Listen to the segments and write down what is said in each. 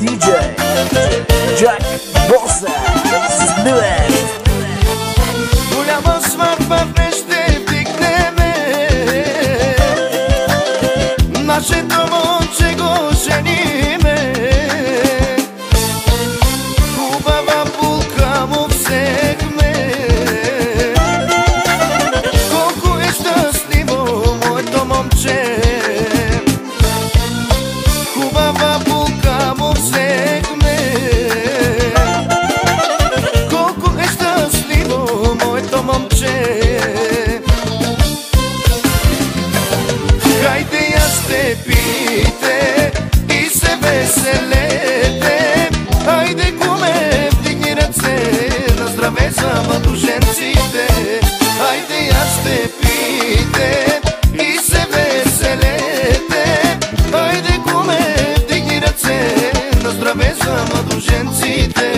DJ Jack Bossa с дует. Голяма сватба днес ще вдигнеме, нашето момче го жениме. Хубава булка му взехме, колко е щастливо моето момче. Хубава булка му взехме, колко е щастливо моето момче. Хайде я ще пийте и се веселете. Хайде куме, вдигни ръце, на здраве за младоженците. Хайде я ще пийте и се веселете. Хайде куме, вдигни ръце, на здраве за младоженците.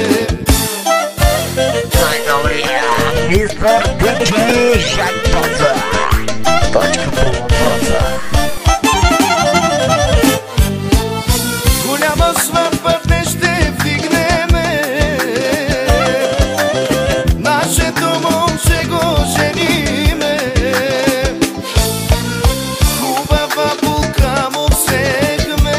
Мистер DJ Jack Bossa. Точка по въпроса. Голяма сватба днес ще вдигнеме, нашето момче го жениме. Хубава булка му взехме,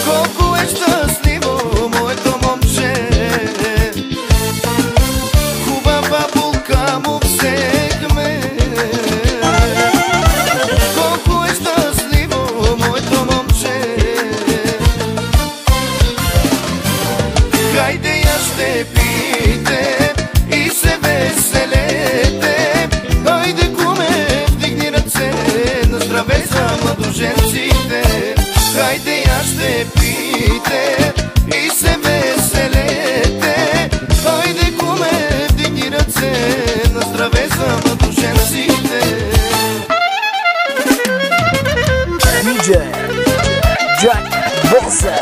колко е щастливо моето момче. Хубава булка му взехме, колко е щастливо моето момче. Хайде я ще пийте и се веселете. Хайде куме, вдигни ръце, на здраве за младоженците. Хайде я ще пийте и се веселете. Хайде куме, вдигни ръце, на здраве за младоженците. DJ Jack Bossa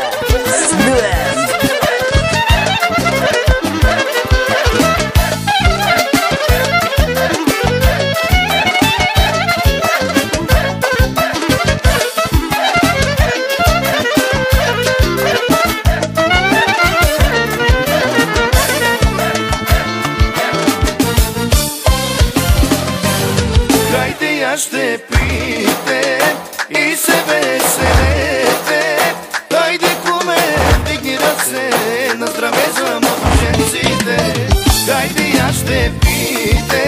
с дует. Хайде я ще пийте и се веселете. Хайде куме, вдигни ръце, на здраве за младоженците. Хайде я ще пийте